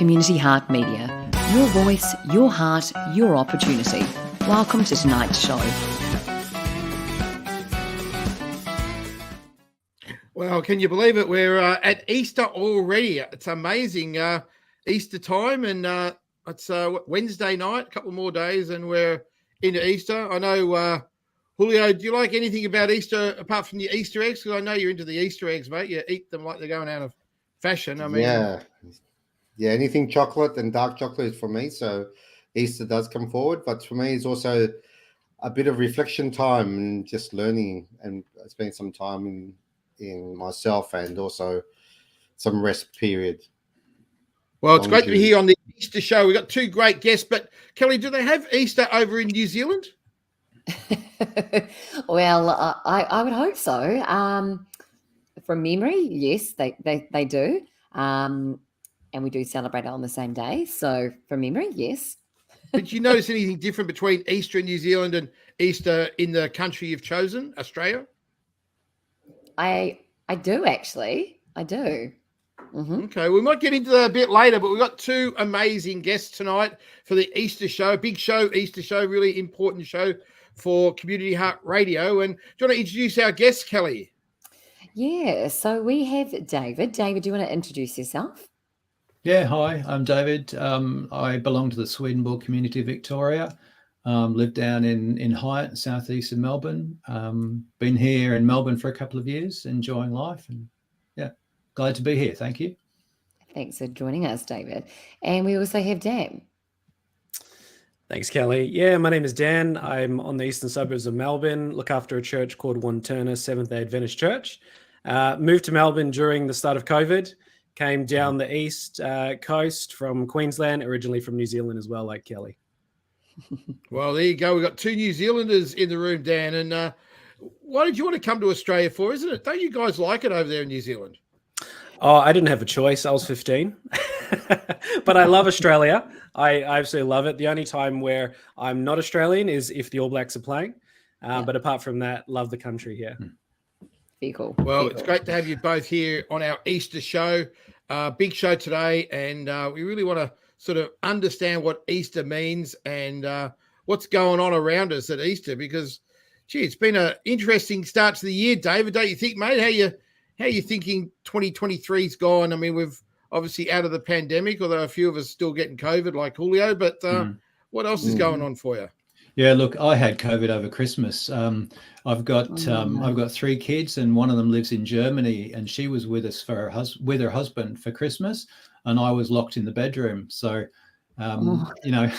Community Heart Media. Your voice, your heart, your opportunity. Welcome to tonight's show. Well, can you believe it? We're at Easter already. It's amazing. Easter time, and it's Wednesday night, a couple more days, and we're into Easter. I know, Julio, do you like anything about Easter apart from the Easter eggs? Because I know you're into the Easter eggs, mate. You eat them like they're going out of fashion. I mean, yeah, anything chocolate and dark chocolate is for me. So Easter does come forward, but for me, it's also a bit of reflection time and just learning and spending some time in myself and also some rest period. Well, it's great to be here on the Easter show. We've got two great guests, but Kelly, do they have Easter over in New Zealand? Well, I would hope so. From memory, yes, they do. And we do celebrate it on the same day. So from memory, yes. Did you notice anything different between Easter in New Zealand and Easter in the country you've chosen, Australia? I do, actually. I do. Mm-hmm. Okay, we might get into that a bit later, but we've got two amazing guests tonight for the Easter show. Big show, Easter show, really important show for Community Heart Radio. And do you want to introduce our guests, Kelly? Yeah, so we have David. David, do you want to introduce yourself? Yeah, hi, I'm David. I belong to the Swedenborg Community Victoria. Live down in Hyatt, southeast of Melbourne. Been here in Melbourne for a couple of years, enjoying life, and yeah, glad to be here. Thank you. Thanks for joining us, David. And we also have Dan. Thanks, Kelly. Yeah, my name is Dan. I'm on the eastern suburbs of Melbourne, look after a church called One Turner Seventh-day Adventist Church. Moved to Melbourne during the start of COVID. Came down the east coast from Queensland, originally from New Zealand as well, like Kelly. Well, there you go. We've got two New Zealanders in the room, Dan. And why did you want to come to Australia for, isn't it? Don't you guys like it over there in New Zealand? Oh, I didn't have a choice. I was 15. But I love Australia. I absolutely love it. The only time where I'm not Australian is if the All Blacks are playing. But apart from that, love the country here. Cool. Well, it's great to have you both here on our Easter show. Big show today, and we really want to sort of understand what Easter means and what's going on around us at Easter, because, gee, it's been an interesting start to the year, David, don't you think, mate? How you thinking 2023's gone? I mean, we've obviously out of the pandemic, although a few of us still getting COVID like Julio, but what else is going on for you? Yeah, look, I had COVID over Christmas. I've got 3 kids, and one of them lives in Germany, and she was with us with her husband for Christmas, and I was locked in the bedroom. So, you know,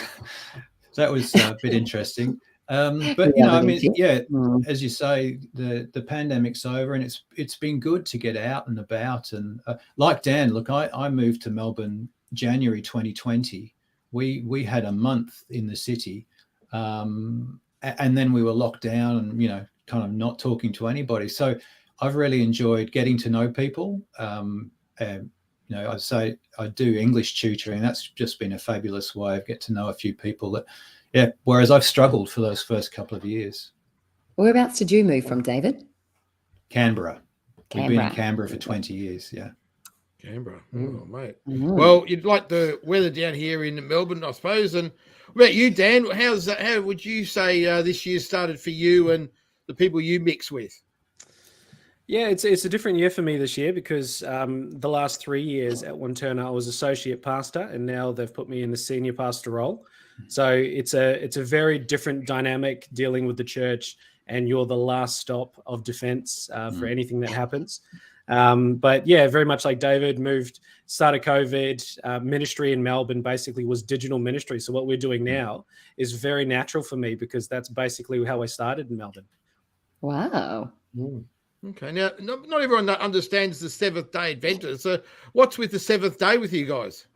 that was a bit interesting. But you know, I mean, yeah, as you say, the pandemic's over, and it's been good to get out and about. And like Dan, look, I moved to Melbourne January 2020. We had a month in the city. And then we were locked down and, you know, kind of not talking to anybody. So I've really enjoyed getting to know people. You know, I'd say I do English tutoring. That's just been a fabulous way of get to know a few people that, yeah, whereas I've struggled for those first couple of years. Whereabouts did you move from, David? Canberra. We've been in Canberra for 20 years, yeah. Canberra. Oh, mate. Well, you'd like the weather down here in Melbourne, I suppose. And what about you, Dan? How would you say this year started for you and the people you mix with? Yeah, it's a different year for me this year because the last 3 years at One Turner I was associate pastor, and now they've put me in the senior pastor role. So it's a very different dynamic dealing with the church, and you're the last stop of defense for anything that happens. But yeah, very much like David, started COVID, ministry in Melbourne basically was digital ministry. So what we're doing now is very natural for me because that's basically how I started in Melbourne. Wow. Okay. Now, not everyone understands the Seventh-day Adventist. So what's with the seventh day with you guys?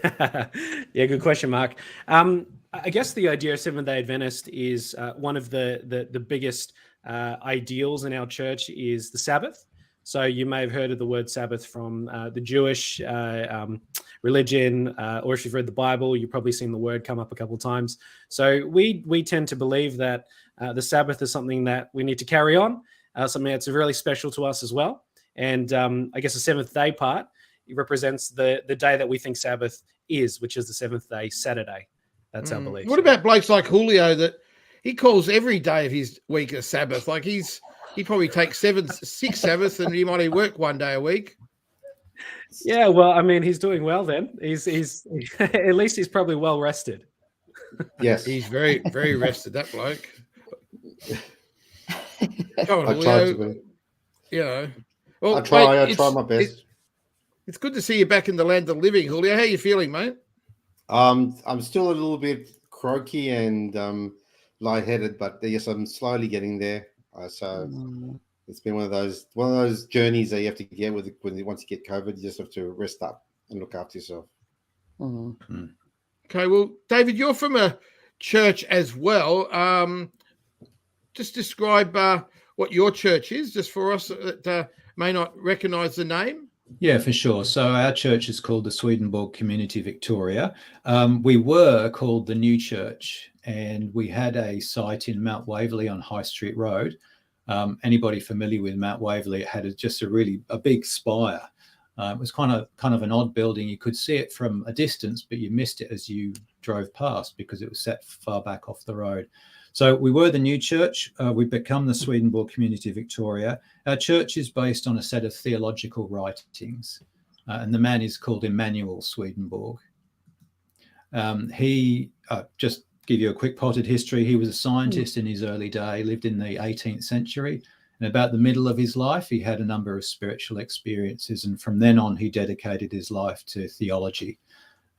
Yeah, good question, Mark. I guess the idea of Seventh-day Adventist is one of the biggest ideals in our church is the Sabbath. So you may have heard of the word Sabbath from the Jewish religion, or if you've read the Bible, you've probably seen the word come up a couple of times. So we tend to believe that the Sabbath is something that we need to carry on, something that's really special to us as well. And I guess the seventh day part represents the day that we think Sabbath is, which is the seventh day, Saturday. That's our belief. What about blokes like Julio that he calls every day of his week a Sabbath? Like he probably takes 6 Sabbaths and he might only work one day a week. Yeah, well, I mean, he's doing well then. He's at least he's probably well rested. Yes. He's very, very rested, that bloke. Come on, I try to Julio. be. You know. Well, I try mate, my best. It's good to see you back in the land of the living, Julio. How are you feeling, mate? I'm still a little bit croaky and lightheaded, but yes, I'm slowly getting there. So it's been one of those journeys that you have to get with once you get COVID. You just have to rest up and look after yourself. Okay, well, David, you're from a church as well. Just describe what your church is, just for us that may not recognise the name. Yeah, for sure. So our church is called the Swedenborg Community Victoria. We were called the New Church, and we had a site in Mount Waverley on High Street Road. Anybody familiar with Mount Waverley? It had just a big spire. It was kind of an odd building. You could see it from a distance, but you missed it as you drove past because it was set far back off the road. So we were the New Church. We've become the Swedenborg Community Victoria. Our church is based on a set of theological writings, and the man is called Emanuel Swedenborg. He, just give you a quick potted history, he was a scientist in his early day, lived in the 18th century, and about the middle of his life, he had a number of spiritual experiences, and from then on, he dedicated his life to theology.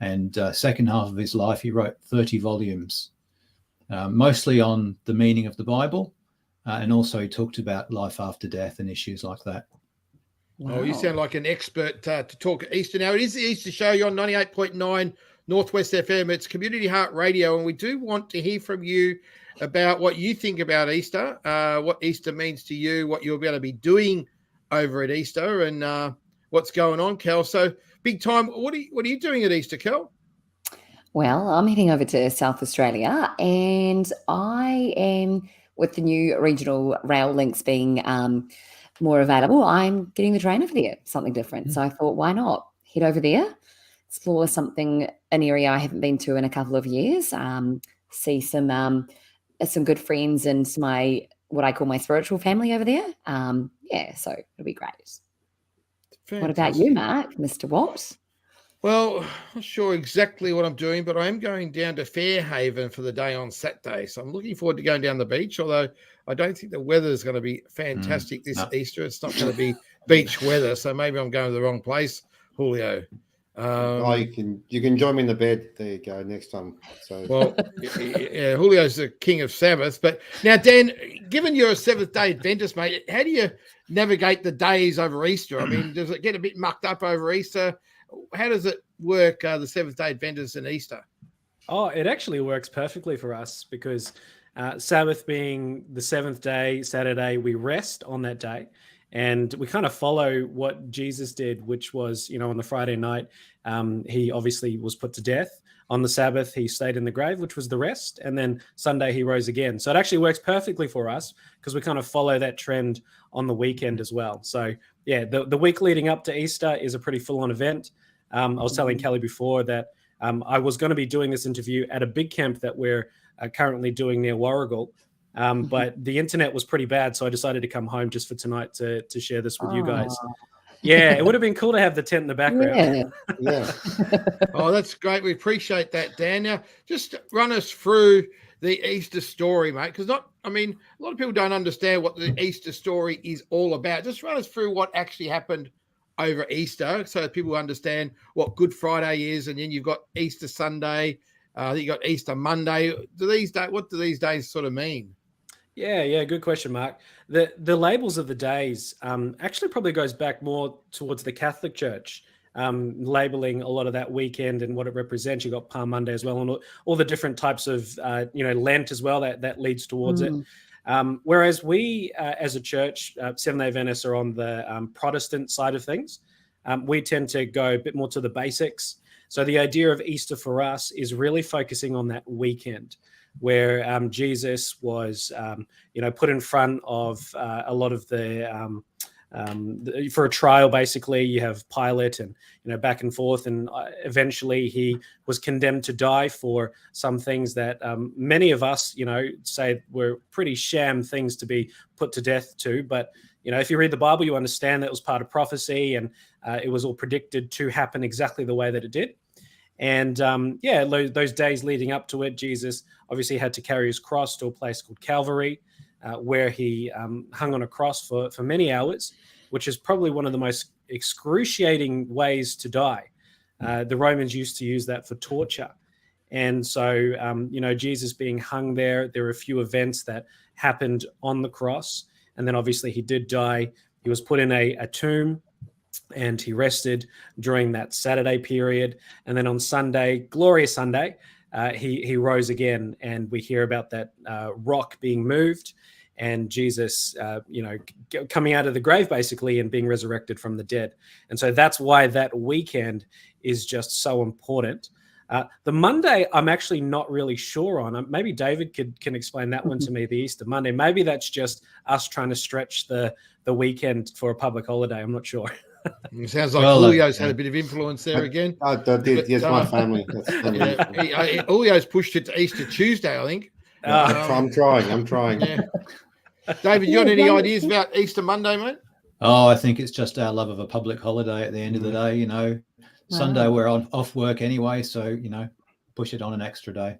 And second half of his life, he wrote 30 volumes. Mostly on the meaning of the Bible, and also he talked about life after death and issues like that. Wow. Oh, you sound like an expert to talk Easter. Now, it is the Easter show. You're on 98.9 Northwest FM. It's Community Heart Radio, and we do want to hear from you about what you think about Easter, what Easter means to you, what you're going to be doing over at Easter, and what's going on, Kel. So, big time. What are you doing at Easter, Kel? Well, I'm heading over to South Australia, and I am, with the new regional rail links being more available, I'm getting the train over there, something different. So I thought, why not head over there, explore an area I haven't been to in a couple of years, see some good friends and what I call my spiritual family over there. So it'll be great. Fantastic. What about you, Mark, Mr. Watt? Well, I'm not sure exactly what I'm doing, but I am going down to Fairhaven for the day on Saturday. So I'm looking forward to going down the beach, although I don't think the weather is going to be fantastic this Easter. It's not going to be beach weather, so maybe I'm going to the wrong place, Julio. You can join me in the bed. There you go, next time. So well, yeah, Julio's the king of Sabbath. But now, Dan, given you're a Seventh-day Adventist, mate, how do you navigate the days over Easter? I mean, does it get a bit mucked up over Easter? How does it work, the Seventh-day Adventists and Easter? Oh, it actually works perfectly for us because Sabbath being the seventh day, Saturday, we rest on that day. And we kind of follow what Jesus did, which was, on the Friday night, he obviously was put to death. On the Sabbath, he stayed in the grave, which was the rest. And then Sunday, he rose again. So it actually works perfectly for us because we kind of follow that trend on the weekend as well. So, yeah, the week leading up to Easter is a pretty full-on event. I was telling Kelly before that I was going to be doing this interview at a big camp that we're currently doing near Warragul. But the internet was pretty bad, so I decided to come home just for tonight to share this with you guys. Yeah, it would have been cool to have the tent in the background. Yeah. Oh, that's great. We appreciate that, Dan. Now, just run us through the Easter story, mate, because a lot of people don't understand what the Easter story is all about. Just run us through what actually happened over Easter so that people understand what Good Friday is, and then you've got Easter Sunday, you got Easter Monday. What do these days sort of mean? Yeah, good question, Mark. The labels of the days actually probably goes back more towards the Catholic Church, labeling a lot of that weekend and what it represents. You got Palm Monday as well, and all the different types of Lent as well that leads towards it. Whereas we, as a church, Seventh-day Adventists are on the Protestant side of things. We tend to go a bit more to the basics. So the idea of Easter for us is really focusing on that weekend where Jesus was, put in front of a lot of the for a trial. Basically, you have Pilate and back and forth, and eventually he was condemned to die for some things that many of us say were pretty sham things to be put to death to. But if you read the Bible, you understand that it was part of prophecy, and it was all predicted to happen exactly the way that it did. And those days leading up to it, Jesus obviously had to carry his cross to a place called Calvary, where he hung on a cross for many hours, which is probably one of the most excruciating ways to die. The Romans used to use that for torture. And so, Jesus being hung there were a few events that happened on the cross. And then obviously he did die. He was put in a tomb, and he rested during that Saturday period. And then on Sunday, glorious Sunday, he rose again, and we hear about that rock being moved, and Jesus, coming out of the grave basically and being resurrected from the dead. And so that's why that weekend is just so important. The Monday, I'm actually not really sure on. Maybe David can explain that one to me, the Easter Monday. Maybe that's just us trying to stretch the weekend for a public holiday. I'm not sure. It sounds like Julio's had a bit of influence there again. I did, yes, my family. Julio's pushed it to Easter Tuesday, I think. I'm trying. Yeah. David, you got any ideas about Easter Monday, mate? Oh, I think it's just our love of a public holiday at the end of the day. Sunday we're off work anyway, so push it on an extra day.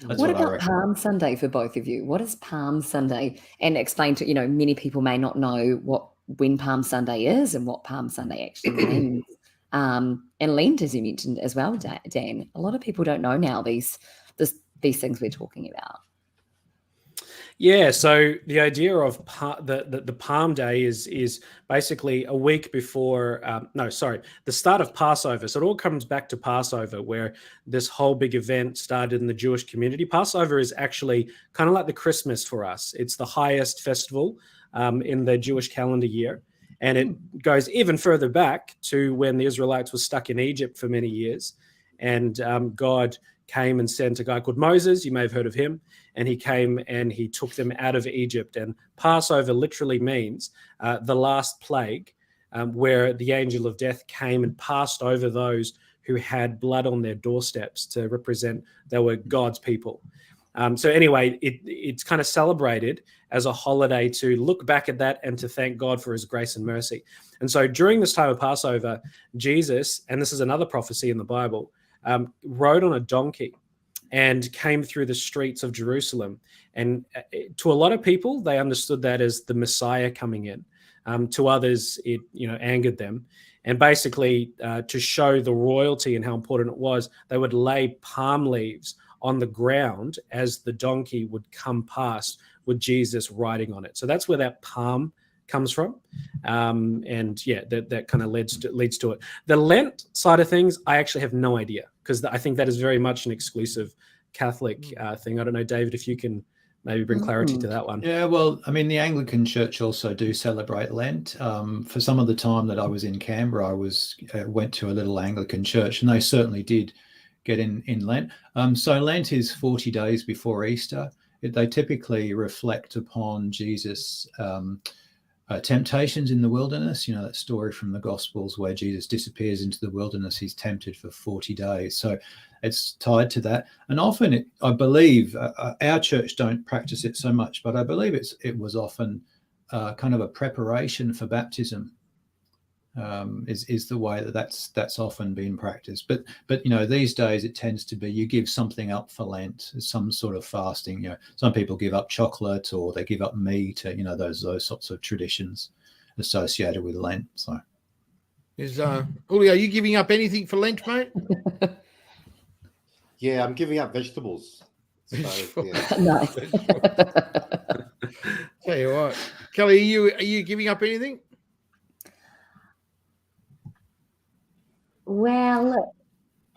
That's what I about reckon. Palm Sunday for both of you? What is Palm Sunday? And explain to many people may not know when Palm Sunday is and what Palm Sunday actually means. And Lent, as you mentioned as well, Dan. A lot of people don't know now these things we're talking about. Yeah, so the idea of the Palm Day is basically a week before, the start of Passover. So it all comes back to Passover, where this whole big event started in the Jewish community. Passover is actually kind of like the Christmas for us. It's the highest festival in the Jewish calendar year. And it goes even further back to when the Israelites were stuck in Egypt for many years. And God came and sent a guy called Moses. You may have heard of him. And he came and he took them out of Egypt. And Passover literally means the last plague, where the angel of death came and passed over those who had blood on their doorsteps to represent they were God's people. So anyway, it's kind of celebrated as a holiday to look back at that and to thank God for his grace and mercy. And so during this time of Passover, Jesus, and this is another prophecy in the Bible, rode on a donkey and came through the streets of Jerusalem. And to a lot of people, they understood that as the Messiah coming in. To others, it angered them. And basically, to show the royalty and how important it was, they would lay palm leaves on the ground as the donkey would come past with Jesus riding on it. So that's where that palm comes from. That kind of leads to it. The Lent side of things, I actually have no idea, because I think that is very much an exclusive Catholic thing. I don't know, David, if you can maybe bring clarity to that one. Yeah, well, I mean, the Anglican Church also do celebrate Lent. For some of the time that I was in Canberra, I went to a little Anglican church, and they certainly did get in Lent. So Lent is 40 days before Easter. They typically reflect upon Jesus' temptations in the wilderness. That story from the Gospels where Jesus disappears into the wilderness. He's tempted for 40 days. So it's tied to that. And often, I believe, our church don't practice it so much, but I believe it was often kind of a preparation for baptism. Is the way that's often been practiced. But these days it tends to be you give something up for Lent, some sort of fasting. Some people give up chocolate, or they give up meat. Those sorts of traditions associated with Lent. So, Uli, are you giving up anything for Lent, mate? Yeah, I'm giving up vegetables. So, yeah. No. Tell you what, Kelly, are you giving up anything? Well,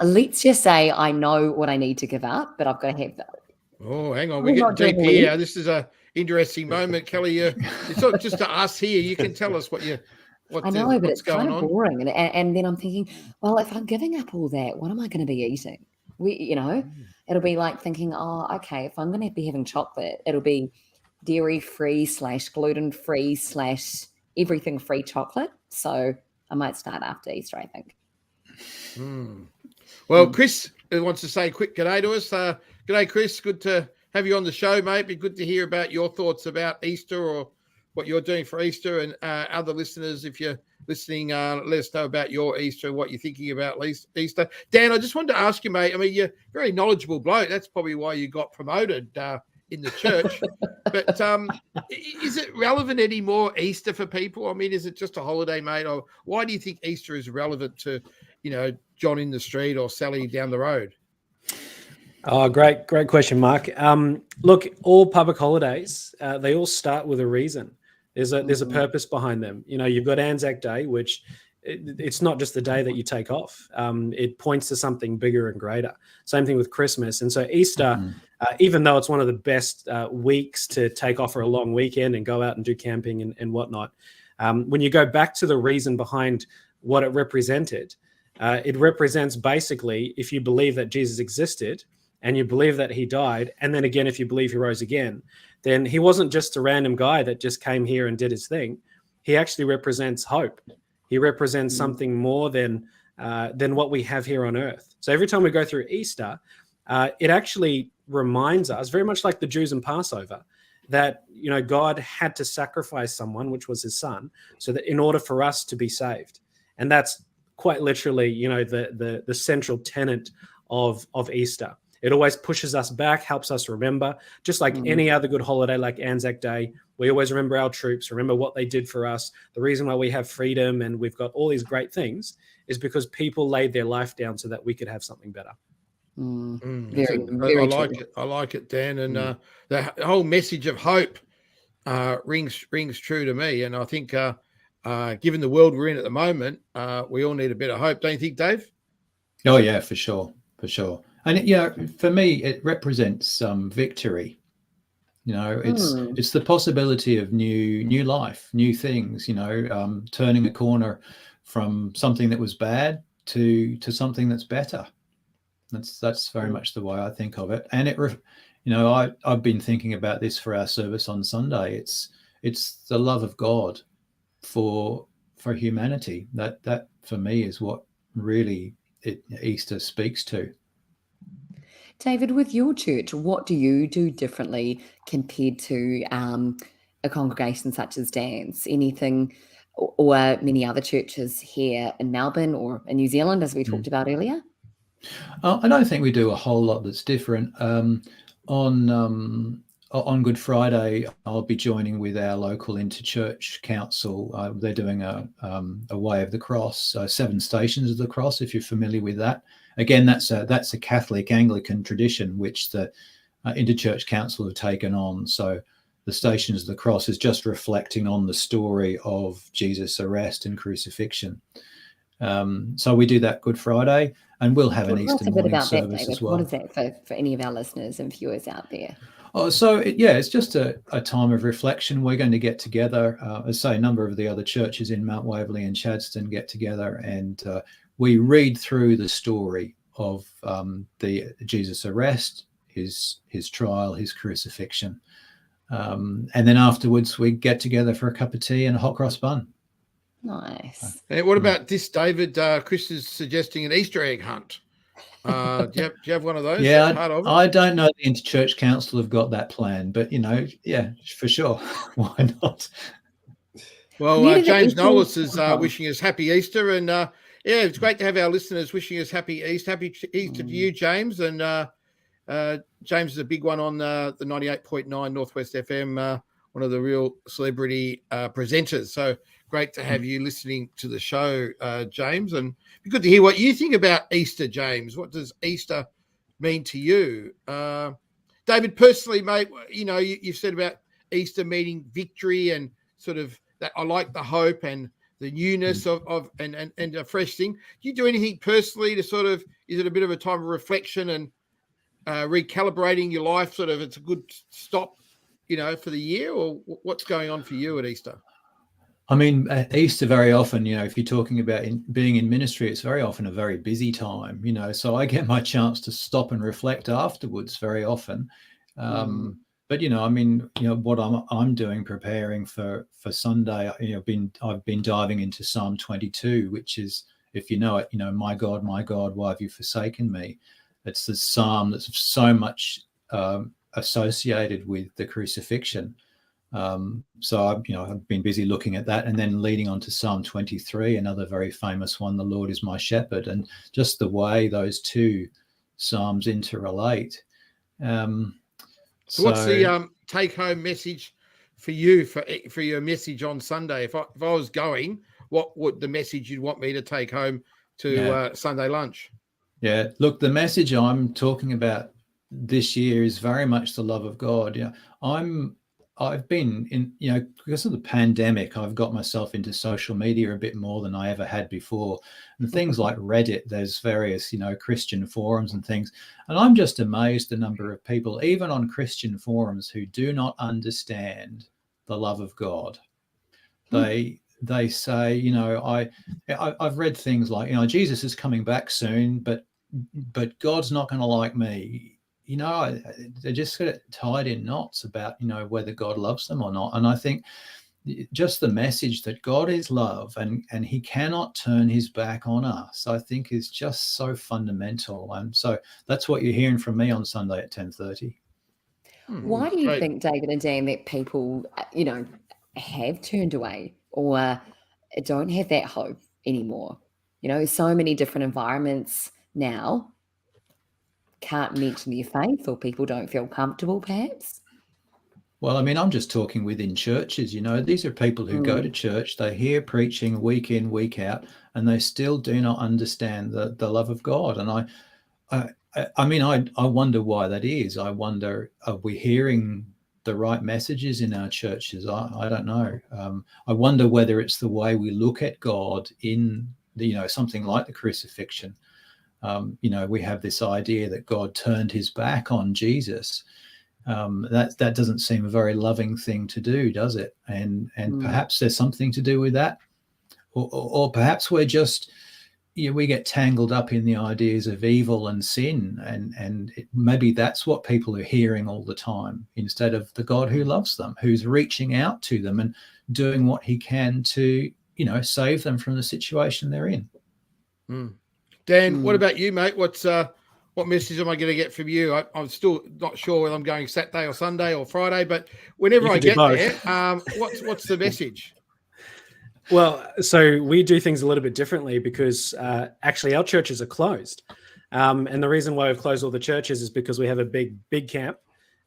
let's just say I know what I need to give up, but I've got to have that. Oh, hang on. We're We're not getting deep doing here. This is a interesting moment, Kelly. It's not just to us here. You can tell us I know, but what's it's kind going of on. boring. And then I'm thinking, well, if I'm giving up all that, what am I going to be eating? It'll be like thinking, oh, okay, if I'm going to be having chocolate, it'll be dairy-free / gluten-free / everything free chocolate. So I might start after Easter, I think. Well, Chris wants to say a quick g'day to us. G'day, Chris. Good to have you on the show, mate. Be good to hear about your thoughts about Easter or what you're doing for Easter. And other listeners, if you're listening, let us know about your Easter and what you're thinking about Easter. Dan, I just wanted to ask you, mate. I mean, you're a very knowledgeable bloke. That's probably why you got promoted in the church. But is it relevant anymore, Easter, for people? I mean, is it just a holiday, mate? Or why do you think Easter is relevant to, John in the street or Sally down the road? Oh, great question, Mark. Look, all public holidays, they all start with a reason. There's a purpose behind them. You've got Anzac Day, which it's not just the day that you take off. It points to something bigger and greater. Same thing with Christmas. And so Easter, even though it's one of the best weeks to take off for a long weekend and go out and do camping and whatnot, when you go back to the reason behind what it represents basically, if you believe that Jesus existed and you believe that he died, and then again, if you believe he rose again, then he wasn't just a random guy that just came here and did his thing. He actually represents hope. He represents something more than what we have here on earth. So every time we go through Easter, it actually reminds us, very much like the Jews in Passover, that God had to sacrifice someone, which was his son, so that in order for us to be saved. And that's quite literally, the central tenet of Easter. It always pushes us back, helps us remember, just like any other good holiday like Anzac Day. We always remember our troops, remember what they did for us. The reason why we have freedom and we've got all these great things is because people laid their life down so that we could have something better. Very I true. like it, Dan. And the whole message of hope rings true to me. And I think given the world we're in at the moment, we all need a bit of hope. Don't you think, Dave? Oh, yeah, for sure. And, for me, it represents victory. It's the possibility of new life, new things, turning a corner from something that was bad to something that's better. That's very much the way I think of it. And I've been thinking about this for our service on Sunday. It's the love of God for humanity. That for me is what really Easter speaks to. David, with your church, what do you do differently compared to a congregation such as Dan's? Anything, or many other churches here in Melbourne or in New Zealand, as we talked about earlier? I don't think we do a whole lot that's different. On Good Friday, I'll be joining with our local interchurch council. They're doing a Way of the Cross, 7 Stations of the Cross, if you're familiar with that. Again, that's a Catholic Anglican tradition, which the interchurch council have taken on. So the Stations of the Cross is just reflecting on the story of Jesus' arrest and crucifixion. So we do that Good Friday, and we'll have an Easter morning service as well. What is that for any of our listeners and viewers out there? Oh, so it's just a time of reflection. We're going to get together, as I say, a number of the other churches in Mount Waverley and Chadstone get together, and we read through the story of the Jesus' arrest, his trial, his crucifixion, and then afterwards we get together for a cup of tea and a hot cross bun. Nice. And what about this, David? Chris is suggesting an Easter egg hunt. Do you have one of those? Yeah, I don't know the Interchurch Council have got that plan, but yeah, for sure. Why not? Well, James Knowles is wishing us happy Easter, and it's great to have our listeners wishing us happy Easter. Happy Easter to you, James. And James is a big one on the 98.9 Northwest FM, one of the real celebrity presenters. So great to have you listening to the show, James, and be good to hear what you think about Easter, James. What does Easter mean to you? David, personally, mate, you've said about Easter meaning victory and sort of that. I like the hope and the newness of and a fresh thing. Do you do anything personally to sort of, is it a bit of a time of reflection and recalibrating your life? Sort of, it's a good stop, for the year, or what's going on for you at Easter? I mean, Easter very often, if you're talking about being in ministry, it's very often a very busy time, so I get my chance to stop and reflect afterwards very often. But I mean, what I'm doing, preparing for Sunday. I've been diving into Psalm 22, which is, if you know it, my God, why have you forsaken me? It's the psalm that's so much associated with the crucifixion. So I've been busy looking at that, and then leading on to Psalm 23, another very famous one, the Lord is my shepherd, and just the way those two psalms interrelate. So what's the take-home message for you for your message on Sunday? If I was going, what would the message you'd want me to take home to Sunday lunch? Yeah, look, the message I'm talking about this year is very much the love of God. I've been in, because of the pandemic, I've got myself into social media a bit more than I ever had before. And things like Reddit, there's various, Christian forums and things. And I'm just amazed the number of people, even on Christian forums, who do not understand the love of God. They say, I've read things like, Jesus is coming back soon, but God's not going to like me. They just get tied in knots about, whether God loves them or not. And I think just the message that God is love and he cannot turn his back on us, I think is just so fundamental. And so that's what you're hearing from me on Sunday at 10:30. Why do you think, David and Dan, that people, have turned away or don't have that hope anymore? So many different environments now can't mention their faith, or people don't feel comfortable, perhaps? Well, I mean, I'm just talking within churches. These are people who go to church, they hear preaching week in, week out, and they still do not understand the love of God. And I wonder why that is. I wonder, are we hearing the right messages in our churches? I don't know. I wonder whether it's the way we look at God in something like the crucifixion. We have this idea that God turned his back on Jesus. That doesn't seem a very loving thing to do, does it? And perhaps there's something to do with that, or perhaps we're just we get tangled up in the ideas of evil and sin, and maybe that's what people are hearing all the time, instead of the God who loves them, who's reaching out to them and doing what he can to save them from the situation they're in. Dan, what about you, mate? What message am I going to get from you? I'm still not sure whether I'm going Saturday or Sunday or Friday, but whenever I get there, what's the message? Well, so we do things a little bit differently because actually our churches are closed. And the reason why we've closed all the churches is because we have a big camp.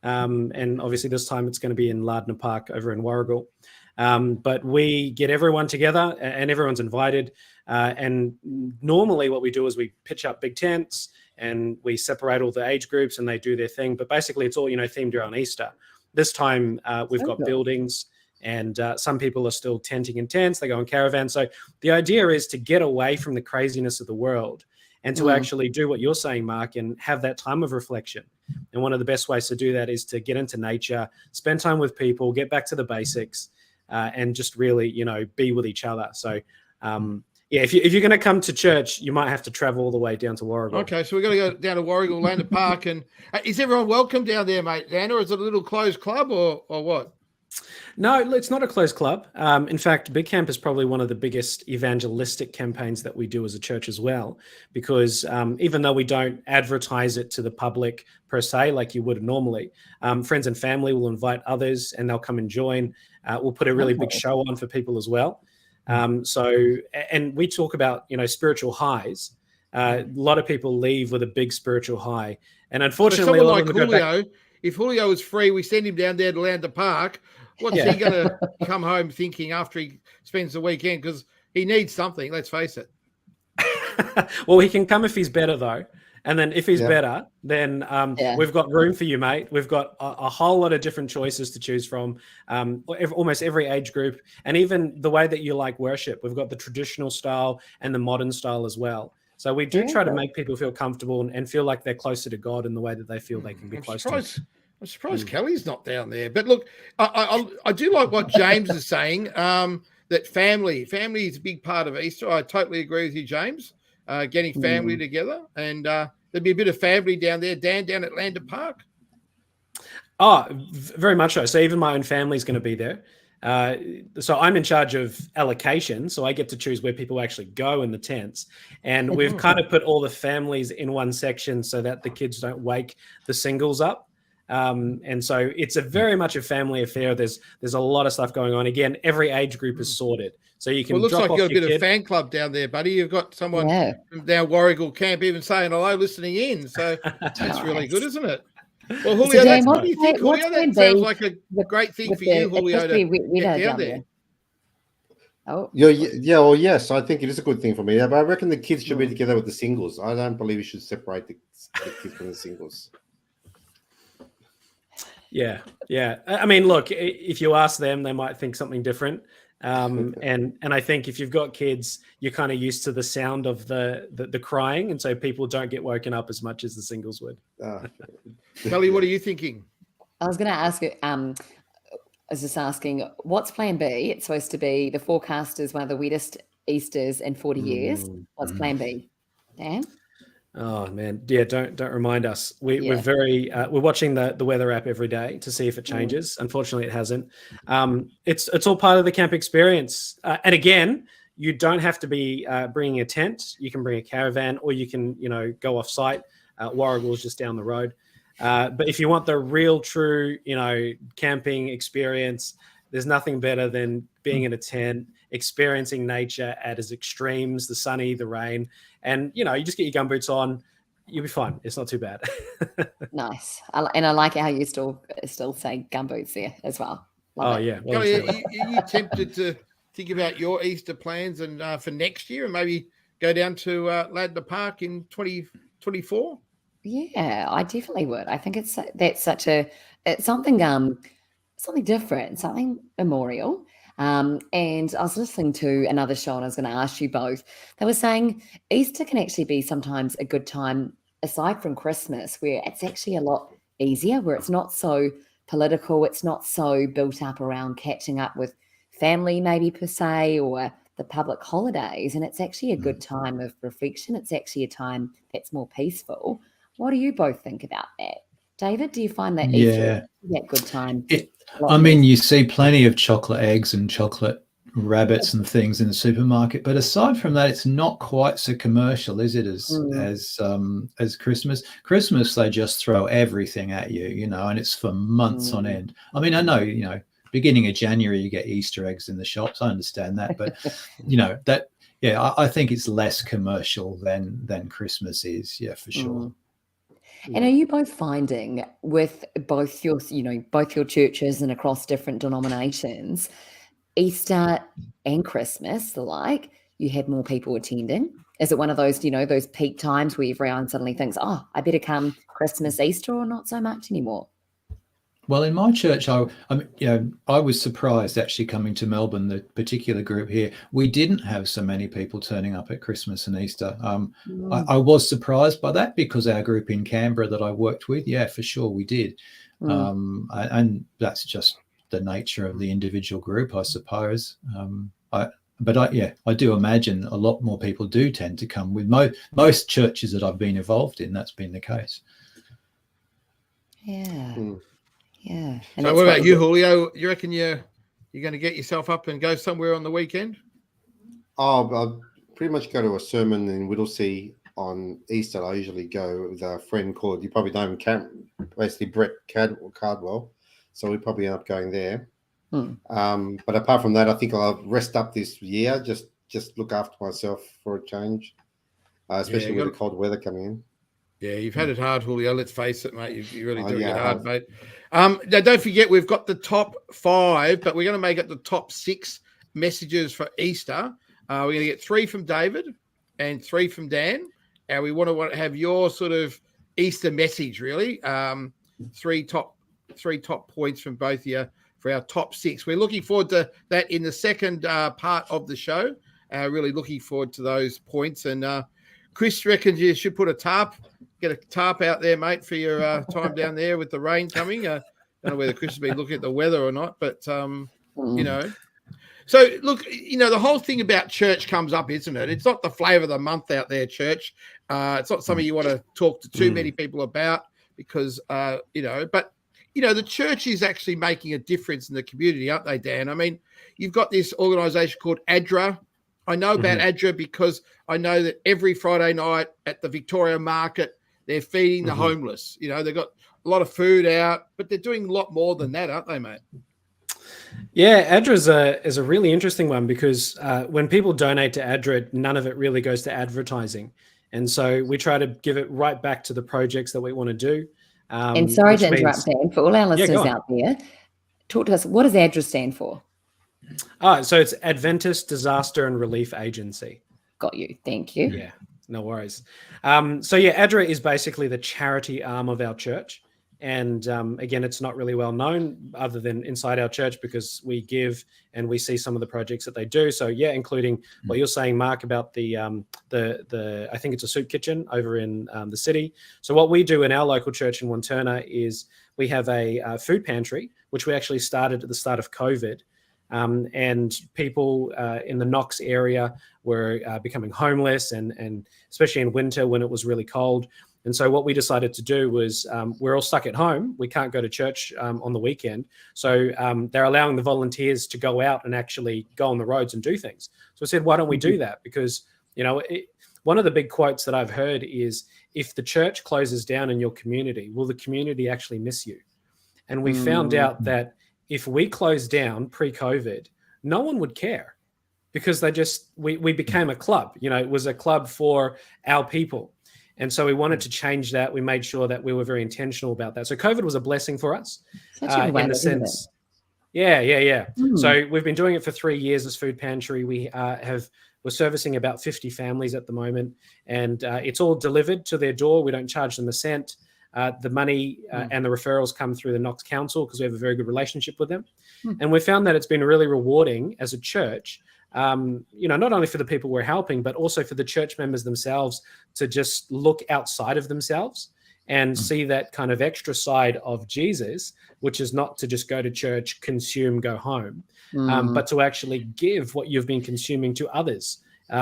And obviously this time it's going to be in Lardner Park over in Warragul. But we get everyone together and everyone's invited. And normally what we do is we pitch up big tents and we separate all the age groups and they do their thing. But basically it's all, themed around Easter. This time we've got buildings and some people are still tenting in tents. They go in caravans. So the idea is to get away from the craziness of the world and to actually do what you're saying, Mark, and have that time of reflection. And one of the best ways to do that is to get into nature, spend time with people, get back to the basics, and just really, be with each other. So, if you're going to come to church, you might have to travel all the way down to Warragul. Okay, so we're going to go down to Warragul, Lardner Park. And is everyone welcome down there, mate, Dan, or is it a little closed club or what? No, it's not a closed club. In fact, Big Camp is probably one of the biggest evangelistic campaigns that we do as a church as well, because even though we don't advertise it to the public per se, like you would normally, friends and family will invite others and they'll come and join. We'll put a really big show on for people as well. And we talk about, spiritual highs. A lot of people leave with a big spiritual high. And unfortunately, so someone like Julio, if Julio is free, we send him down there to Lardner Park. What's he going to come home thinking after he spends the weekend? Because he needs something, let's face it. Well, he can come if he's better, though. And then if he's better, then we've got room for you, mate. We've got a whole lot of different choices to choose from, almost every age group. And even the way that you like worship. We've got the traditional style and the modern style as well. So we do try to make people feel comfortable and feel like they're closer to God in the way that they feel they can be close to him. I'm surprised Kelly's not down there. But look, I do like what James is saying, that family is a big part of Easter. I totally agree with you, James, getting family together. And there'd be a bit of family down there, Dan, down at Lardner Park. Oh, very much so. So even my own family's going to be there. So I'm in charge of allocation. So I get to choose where people actually go in the tents. And we've kind of put all the families in one section so that the kids don't wake the singles up. And so it's very much a family affair. There's a lot of stuff going on. Again, every age group is sorted. So you can Well, it looks drop like off you've got a your bit kid. of fan club down there, buddy. You've got someone Yeah. from down Warrigal camp even saying hello, listening in. So that's really good, isn't it? Well, Julio, Dan, what do you think, what's Julio? going That to sounds be like a with- great thing with for you, the- Julio, it's supposed to to be wetter get down there. Oh, Yeah, well, yes, I think it is a good thing for me. But I reckon the kids should be together with the singles. I don't believe you should separate the kids from the singles. Yeah. I mean, look, if you ask them, they might think something different. And I think if you've got kids, you're kind of used to the sound of the crying, and so people don't get woken up as much as the singles would. Kelly, what are you thinking? I was going to ask you. I was just asking, what's Plan B? It's supposed to be the forecast is one of the wettest Easters in 40 years. What's Plan B? Dan? Oh man, yeah. Don't remind us. We're very we're watching the weather app every day to see if it changes. Unfortunately, it hasn't. It's all part of the camp experience. And again, you don't have to be bringing a tent. You can bring a caravan, or you can go off site. Warrigal is just down the road. But if you want the real, true, camping experience, there's nothing better than being in a tent, experiencing nature at its extremes, the sunny, the rain, and you just get your gumboots on, you'll be fine. It's not too bad. Nice. And I like how you still say gumboots there as well. Love it. Yeah. Well, Kelly, are you tempted to think about your Easter plans and for next year, and maybe go down to Ladner Park in 2024? Yeah, I definitely would. I think it's something different, something memorial. And I was listening to another show, and I was going to ask you both. They were saying Easter can actually be sometimes a good time, aside from Christmas, where it's actually a lot easier, where it's not so political, it's not so built up around catching up with family, maybe per se, or the public holidays. And it's actually a good time of reflection. It's actually a time that's more peaceful. What do you both think about that? David, do you find that Easter is that good time? You see plenty of chocolate eggs and chocolate rabbits and things in the supermarket, but aside from that, it's not quite so commercial, is it? As Christmas. Christmas, they just throw everything at you, and it's for months on end. I mean, I know, beginning of January you get Easter eggs in the shops. I understand that, but I think it's less commercial than Christmas is. Yeah, for sure. And are you both finding with both your churches and across different denominations, Easter and Christmas, you had more people attending? Is it one of those, those peak times where everyone suddenly thinks, oh, I better come Christmas, Easter, or not so much anymore? Well, in my church, I was surprised actually coming to Melbourne, the particular group here. We didn't have so many people turning up at Christmas and Easter. I was surprised by that because our group in Canberra that I worked with, for sure we did. And that's just the nature of the individual group, I suppose. I do imagine a lot more people do tend to come with most churches that I've been involved in. That's been the case. Yeah. Yeah. And so what about you, Julio? You reckon you're going to get yourself up and go somewhere on the weekend? I'll pretty much go to a sermon in Whittlesea on Easter. I usually go with a friend called, you probably know him, basically Brett Cardwell. So we probably end up going there. But apart from that, I think I'll rest up this year, just look after myself for a change, especially with the cold weather coming in. Yeah, you've had it hard, Julio. Let's face it, mate. You really do it hard, mate. Now, don't forget, we've got the top 5, but we're going to make it the top 6 messages for Easter. We're going to get 3 from David and 3 from Dan. And we want to have your sort of Easter message, really. 3 top points from both of you for our top 6. We're looking forward to that in the second part of the show. Really looking forward to those points. And Chris reckons you should get a tarp out there, mate, for your time down there with the rain coming. I don't know whether Chris has been looking at the weather or not, but, So, look, the whole thing about church comes up, isn't it? It's not the flavour of the month out there, church. It's not something you want to talk to too many people about because, but, the church is actually making a difference in the community, aren't they, Dan? I mean, you've got this organisation called ADRA. I know about ADRA because I know that every Friday night at the Victoria market, they're feeding the homeless. They've got a lot of food out, but they're doing a lot more than that, aren't they, mate? Yeah, ADRA is a really interesting one because when people donate to ADRA, none of it really goes to advertising. And so we try to give it right back to the projects that we want to do. And sorry to interrupt, Dan, for all our listeners out there, talk to us. What does ADRA stand for? So it's Adventist Disaster and Relief Agency. Got you. Thank you. Yeah, no worries. ADRA is basically the charity arm of our church. And again, it's not really well known other than inside our church because we give and we see some of the projects that they do. So yeah, including what you're saying, Mark, about the I think it's a soup kitchen over in the city. So what we do in our local church in Wantirna is we have a food pantry, which we actually started at the start of COVID. And people in the Knox area were becoming homeless and especially in winter when it was really cold. And so what we decided to do was we're all stuck at home. We can't go to church on the weekend. So they're allowing the volunteers to go out and actually go on the roads and do things. So I said, why don't we do that? Because, one of the big quotes that I've heard is, if the church closes down in your community, will the community actually miss you? And we found out that if we closed down pre-COVID, no one would care because we became a club. It was a club for our people. And so we wanted to change that. We made sure that we were very intentional about that. So COVID was a blessing for us in the sense. Yeah. So we've been doing it for 3 years as food pantry. We're servicing about 50 families at the moment, and it's all delivered to their door. We don't charge them a cent. The money and the referrals come through the Knox Council because we have a very good relationship with them. And we found that it's been really rewarding as a church, not only for the people we're helping, but also for the church members themselves to just look outside of themselves and see that kind of extra side of Jesus, which is not to just go to church, consume, go home, but to actually give what you've been consuming to others,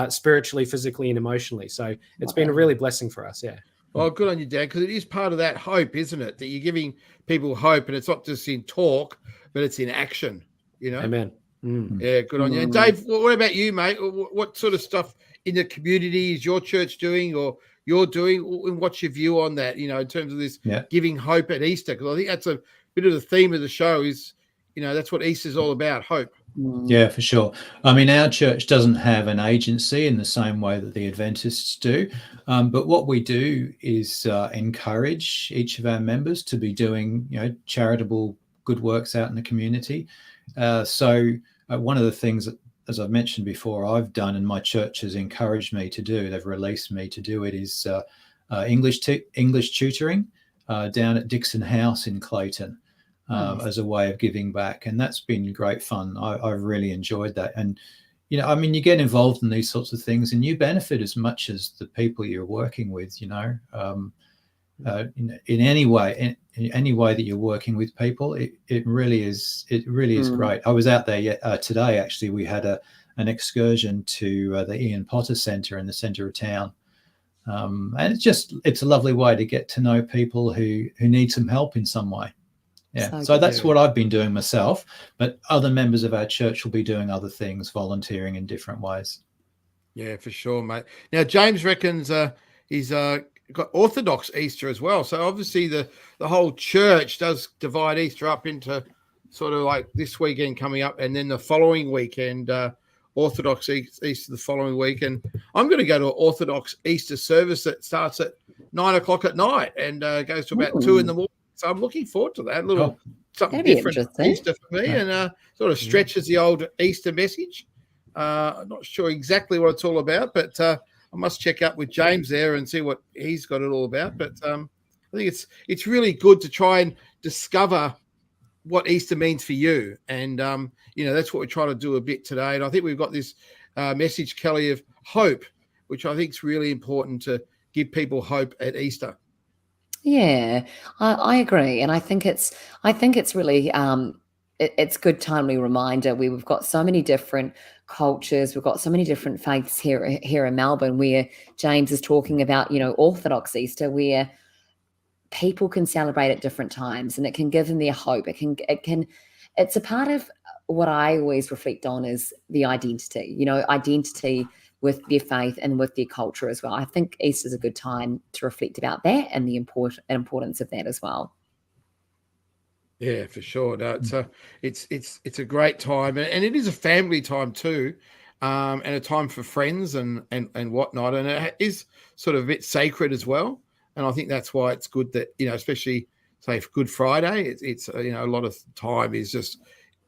spiritually, physically, and emotionally. So it's been a really blessing for us. Yeah. Well, good on you, Dad, because it is part of that hope, isn't it? That you're giving people hope, and it's not just in talk, but it's in action, Amen. Yeah, good on you. And Dave, what about you, mate? What sort of stuff in the community is your church doing or you're doing? And what's your view on that, in terms of this giving hope at Easter? Because I think that's a bit of the theme of the show is, that's what Easter's all about, hope. Yeah, for sure. I mean, our church doesn't have an agency in the same way that the Adventists do. But what we do is encourage each of our members to be doing, charitable good works out in the community. So one of the things that, as I've mentioned before, I've done and my church has encouraged me to do, they've released me to do it, is English tutoring down at Dixon House in Clayton as a way of giving back. And that's been great fun. I've really enjoyed that. And, you get involved in these sorts of things and you benefit as much as the people you're working with, in any way that you're working with people, it really is great. I was out there today. Actually, we had an excursion to the Ian Potter Centre in the centre of town, and it's a lovely way to get to know people who need some help in some way. Yeah, so that's what I've been doing myself, but other members of our church will be doing other things, volunteering in different ways. Yeah, for sure, mate. Now, James reckons he's got Orthodox Easter as well. So obviously the whole church does divide Easter up into sort of like this weekend coming up and then the following weekend, Orthodox Easter the following week. And I'm going to go to an Orthodox Easter service that starts at 9 o'clock at night and goes to about 2 in the morning. So I'm looking forward to that. Something different Easter for me and sort of stretches the old Easter message. I'm not sure exactly what it's all about, but I must check up with James there and see what he's got it all about. But I think it's really good to try and discover what Easter means for you. And, that's what we try to do a bit today. And I think we've got this message, Kelly, of hope, which I think is really important to give people hope at Easter. Yeah, I agree. And I think it's really, it's a good timely reminder. We've got so many different cultures. We've got so many different faiths here in Melbourne, where James is talking about, Orthodox Easter, where people can celebrate at different times, and it can give them their hope. It's a part of what I always reflect on is the identity, identity with their faith and with their culture as well. I think Easter is a good time to reflect about that and the importance of that as well. Yeah, for sure. No, it's a great time, and it is a family time too, and a time for friends and whatnot, and it is sort of a bit sacred as well. And I think that's why it's good that, especially say for Good Friday, it's a lot of time is just,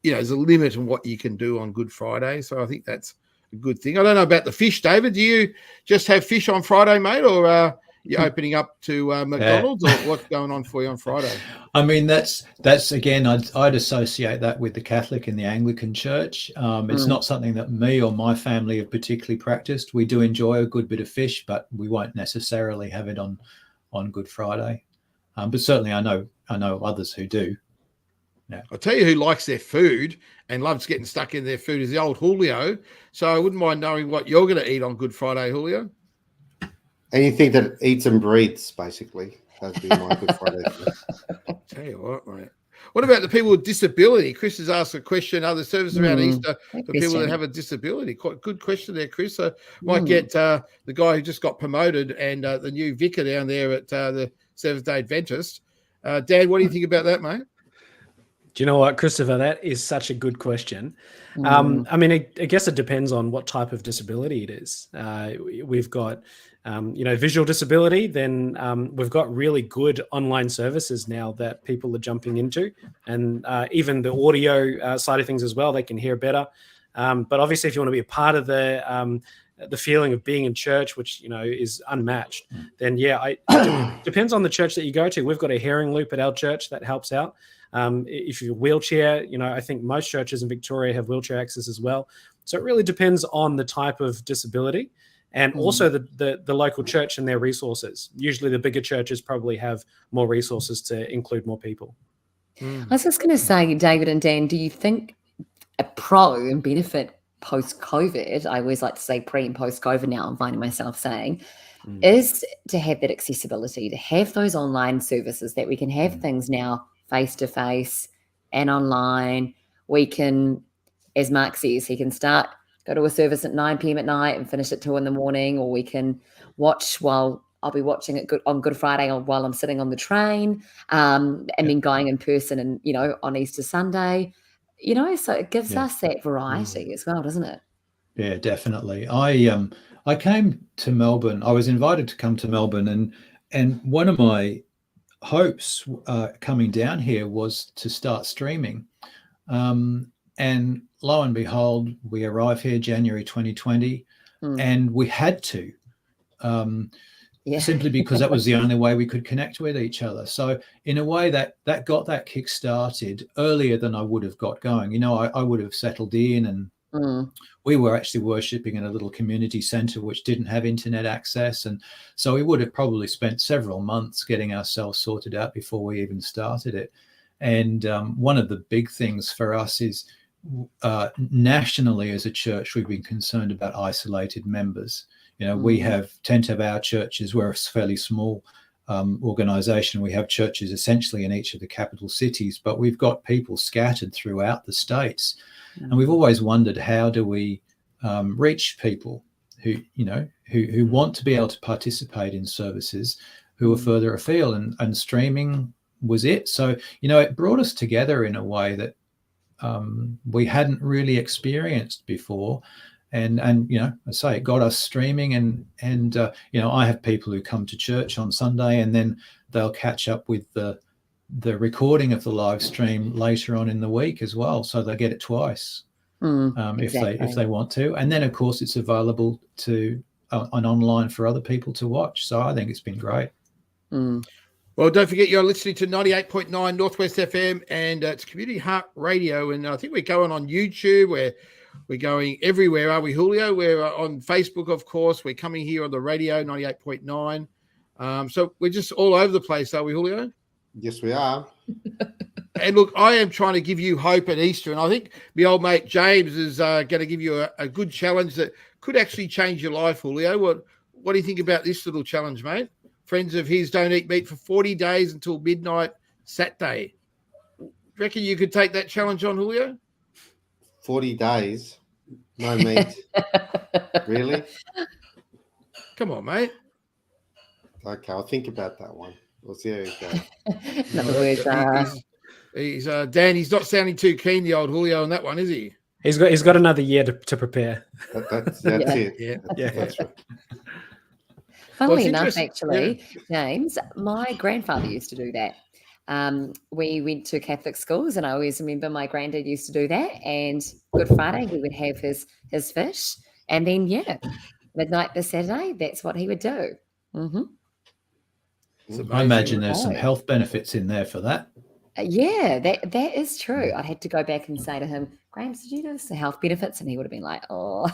there's a limit on what you can do on Good Friday. So I think that's a good thing. I don't know about the fish, David. Do you just have fish on Friday, mate, or you're opening up to McDonald's, or what's going on for you on Friday? I mean, that's again, I'd associate that with the Catholic and the Anglican Church. It's not something that me or my family have particularly practiced. We do enjoy a good bit of fish, but we won't necessarily have it on Good Friday. But certainly I know others who do. Yeah. I'll tell you who likes their food and loves getting stuck in their food is the old Julio. So I wouldn't mind knowing what you're going to eat on Good Friday, Julio. Anything that eats and breathes, basically. That'd be my Good Friday. Tell you what, mate. What about the people with disability? Chris has asked a question, other services around Easter for people that have a disability. Quite good question there, Chris. So might get the guy who just got promoted and the new vicar down there at the Seventh-day Adventist. Dan, what do you think about that, mate? Do you know what, Christopher? That is such a good question. I mean, I guess it depends on what type of disability it is. We've got, visual disability. Then we've got really good online services now that people are jumping into, and even the audio side of things as well. They can hear better. But obviously, if you want to be a part of the feeling of being in church, which is unmatched, then it depends on the church that you go to. We've got a hearing loop at our church that helps out. If you're wheelchair, I think most churches in Victoria have wheelchair access as well. So it really depends on the type of disability and also the local church and their resources. Usually the bigger churches probably have more resources to include more people. I was just going to say, David and Dan, do you think a pro and benefit post-COVID, I always like to say pre and post-COVID now, I'm finding myself saying, is to have that accessibility, to have those online services that we can have things now face-to-face and online. We can, as Mark says, he can go to a service at 9 p.m. at night and finish at 2 in the morning, or we can watch while I'll be watching it on Good Friday while I'm sitting on the train, and then going in person and, on Easter Sunday, so it gives us that variety as well, doesn't it? Yeah, definitely. I came to Melbourne. I was invited to come to Melbourne, and one of my hopes coming down here was to start streaming, and lo and behold, we arrived here January 2020, and we had to simply because that was the only way we could connect with each other. So in a way that got that kick started earlier than I would have got going. I would have settled in, and we were actually worshipping in a little community centre which didn't have internet access, and so we would have probably spent several months getting ourselves sorted out before we even started it. And one of the big things for us is nationally as a church, we've been concerned about isolated members. We tend to have our churches, we're a fairly small organisation. We have churches essentially in each of the capital cities, but we've got people scattered throughout the states. And we've always wondered, how do we reach people who want to be able to participate in services who are further afield, and streaming was it. So, it brought us together in a way that we hadn't really experienced before. And I say it got us streaming, and I have people who come to church on Sunday and then they'll catch up with the recording of the live stream later on in the week as well, so they get it twice if they want to. And then of course it's available to on online for other people to watch. So I think it's been great. Well, don't forget you're listening to 98.9 Northwest FM, and it's Community Heart Radio, and I think we're going on YouTube. We're going everywhere, are we, Julio? We're on Facebook, of course. We're coming here on the radio, 98.9. So we're just all over the place, are we, Julio? Yes, we are. And look, I am trying to give you hope at Easter, and I think my old mate James is going to give you a good challenge that could actually change your life, Julio. What do you think about this little challenge, mate? friends of his don't eat meat for 40 days until midnight Saturday. Do you reckon you could take that challenge on, Julio? 40 days, no meat. Really? Come on, mate. Okay, I'll think about that one. We'll see how it goes. In other words, He's Dan. He's not sounding too keen, the old Julio, on that one, is he? He's got another year to prepare. That's Yeah. it. Yeah. That's right. funnily it's enough, interesting, actually, James, my grandfather used to do that. We went to Catholic schools, and I always remember my granddad used to do that. And Good Friday, he would have his fish, and then midnight this Saturday, that's what he would do. Mm-hmm. I imagine there's some Right. health benefits in there for that. Yeah, that is true. I'd had to go back and say to him, Grams, did you notice the health benefits? And he would have been like, oh.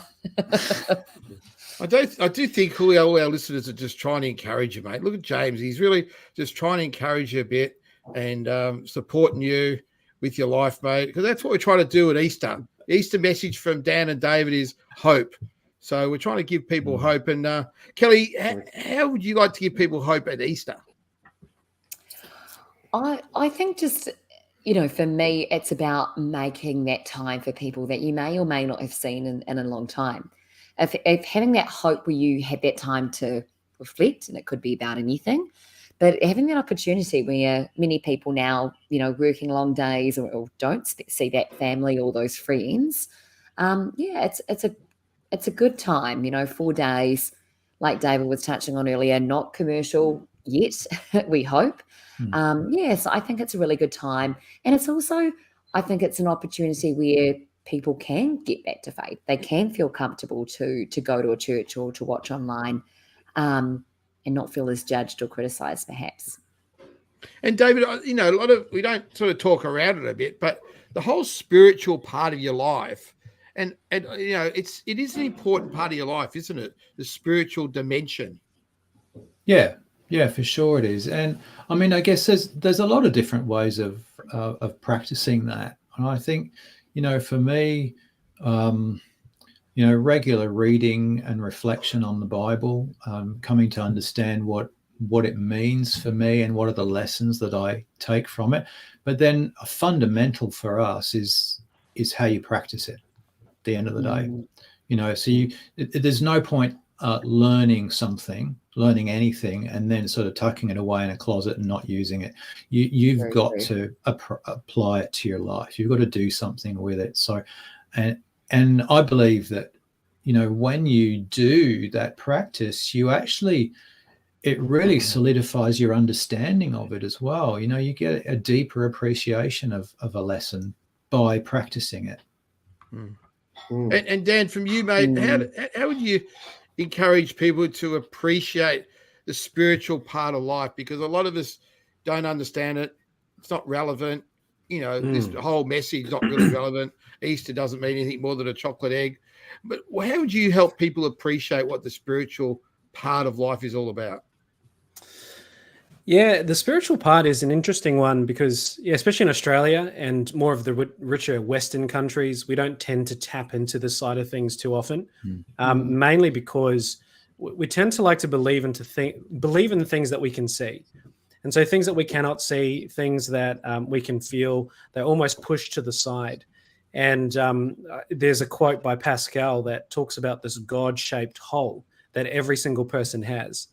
I do think, Julio, all our listeners are just trying to encourage you, mate. Look at James. He's really just trying to encourage you a bit and supporting you with your life, mate, because that's what we're trying to do at Easter. The Easter message from Dan and David is hope. So we're trying to give people hope. And Kelly, how would you like to give people hope at Easter? I think just, for me, it's about making that time for people that you may or may not have seen in a long time. If having that hope where you had that time to reflect, and it could be about anything, but having that opportunity where many people now, working long days or don't see that family or those friends, it's a good time, 4 days, like David was touching on earlier, not commercial yet, we hope. So I think it's a really good time. And it's also, I think it's an opportunity where people can get back to faith. They can feel comfortable to go to a church or to watch online and not feel as judged or criticised, perhaps. And David, we don't sort of talk around it a bit, but the whole spiritual part of your life, and it is an important part of your life, isn't it? The spiritual dimension. Yeah, for sure it is. And I mean, I guess there's a lot of different ways of practicing that. And I think, for me, regular reading and reflection on the Bible, coming to understand what it means for me and what are the lessons that I take from it. But then a fundamental for us is how you practice it at the end of the day. So there's no point learning anything and then sort of tucking it away in a closet and not using it. You've Very got true. to apply it to your life. You've got to do something with it. So, and I believe that, when you do that practice, it really solidifies your understanding of it as well. You get a deeper appreciation of a lesson by practicing it. And Dan, from you, mate, how would you encourage people to appreciate the spiritual part of life? Because a lot of us don't understand it. It's not relevant. This whole message is not really relevant. Easter doesn't mean anything more than a chocolate egg. But how would you help people appreciate what the spiritual part of life is all about? Yeah, the spiritual part is an interesting one because, especially in Australia and more of the richer Western countries, we don't tend to tap into this side of things too often, mainly because we tend to like to believe in the things that we can see. And so things that we cannot see, things that we can feel, they're almost pushed to the side. And there's a quote by Pascal that talks about this God-shaped hole that every single person has.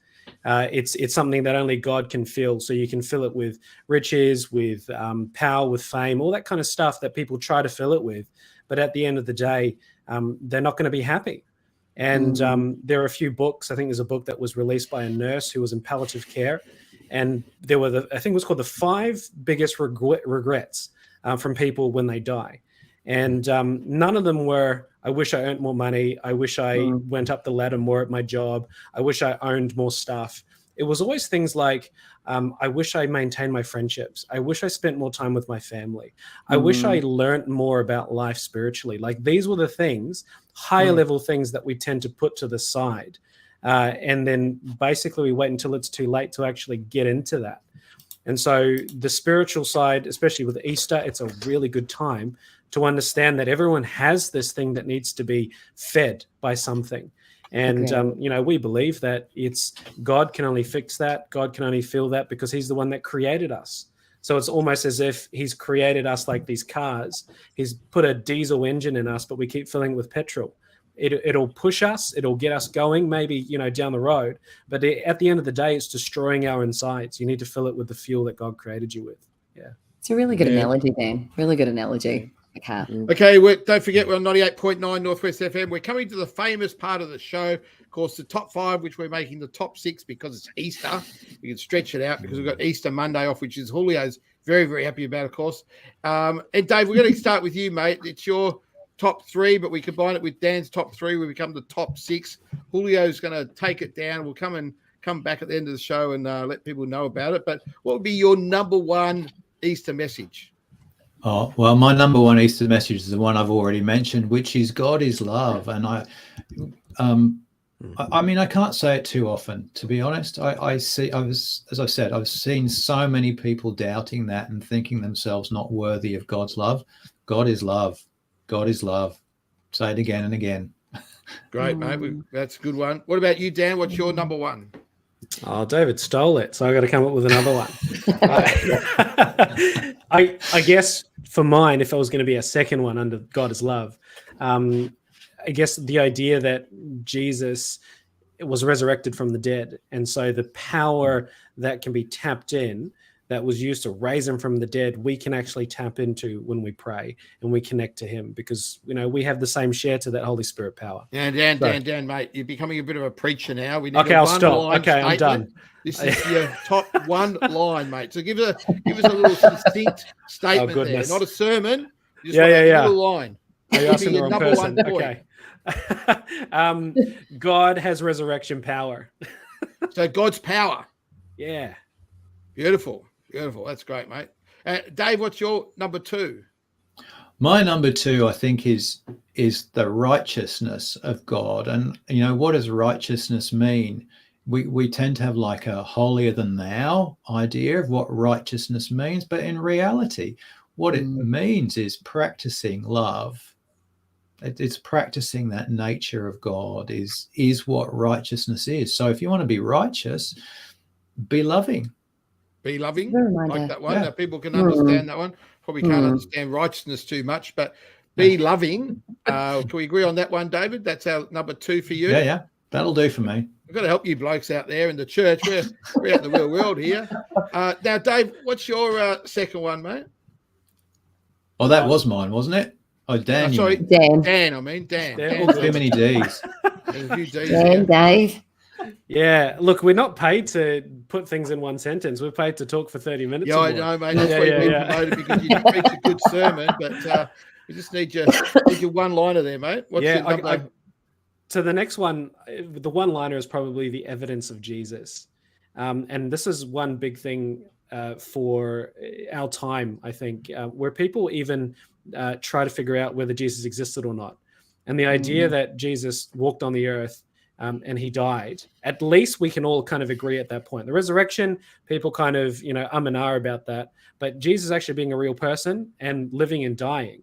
It's something that only God can fill. So you can fill it with riches, with power, with fame, all that kind of stuff that people try to fill it with. But at the end of the day, they're not going to be happy. And there are a few books. I think there's a book that was released by a nurse who was in palliative care. And there were, I think it was called the 5 biggest regrets from people when they die. And none of them were, I wish I earned more money. I wish I went up the ladder more at my job. I wish I owned more stuff. It was always things like, I wish I maintained my friendships. I wish I spent more time with my family. I wish I learned more about life spiritually. Like these were the things, higher level things that we tend to put to the side. And then basically we wait until it's too late to actually get into that. And so the spiritual side, especially with Easter, it's a really good time to understand that everyone has this thing that needs to be fed by something. And, Okay. we believe that it's God can only fix that. God can only fill that because he's the one that created us. So it's almost as if he's created us like these cars. He's put a diesel engine in us, but we keep filling it with petrol. It'll push us. It'll get us going, maybe, down the road. But at the end of the day, it's destroying our insides. You need to fill it with the fuel that God created you with. Yeah. It's a really good Yeah. analogy, Dan. Really good analogy. Okay. Okay, don't forget we're on 98.9 Northwest FM. We're coming to the famous part of the show, of course, the top 5, which we're making the top 6 because it's Easter. We can stretch it out because we've got Easter Monday off, which is Julio's very, very happy about, of course. And Dave, we're going to start with you, mate. It's your top 3, but we combine it with Dan's top 3. We become the top 6. Julio's going to take it down. We'll come back at the end of the show and let people know about it. But what would be your number 1 Easter message? Oh, well, my number 1 Easter message is the one I've already mentioned, which is God is love. And I mean, I can't say it too often, to be honest. As I said, I've seen so many people doubting that and thinking themselves not worthy of God's love. God is love. God is love. Say it again and again. Great, mate. That's a good one. What about you, Dan? What's your number 1? Oh, David stole it, so I got to come up with another one. I guess for mine, if I was going to be a second one under God is love, I guess the idea that Jesus was resurrected from the dead, and so the power that can be tapped in, that was used to raise him from the dead, we can actually tap into when we pray and we connect to him, because we have the same share to that Holy Spirit power. Yeah, Dan, mate, you're becoming a bit of a preacher now. We need Okay, I'll stop. Okay, I'm done. This is your top 1 line, mate. So give us a little succinct statement there, not a sermon. Just a little line. Are you asking the wrong person? Okay. God has resurrection power. So God's power. Yeah. Beautiful. That's great, mate. Dave, what's your number 2? My number 2, I think, is the righteousness of God. And, what does righteousness mean? We tend to have like a holier than thou idea of what righteousness means. But in reality, what it means is practicing love. It's practicing that nature of God is what righteousness is. So if you want to be righteous, be loving. Be loving, like that one. Yeah. Now, people can understand that one. Probably can't understand righteousness too much, but be loving. Can we agree on that one, David? That's our number 2 for you. Yeah. That'll do for me. We've got to help you blokes out there in the church. We're out in the real world here. Now, Dave, what's your second one, mate? Oh, that was mine, wasn't it? Oh, Dan. Sorry, Dan. Dan. Too many D's. There's a few Ds Dan, there. Dave. Yeah, look, we're not paid to put things in one sentence. We're paid to talk for 30 minutes. Yeah, I know, mate. That's why you've been promoted, because you preach a good sermon, but we just need your one-liner there, mate. What's your number? So the next one, the one-liner is probably the evidence of Jesus. And this is one big thing for our time, I think, where people even try to figure out whether Jesus existed or not. And the idea that Jesus walked on the earth and he died, at least we can all kind of agree at that point. The resurrection, people kind of, and ah about that. But Jesus actually being a real person and living and dying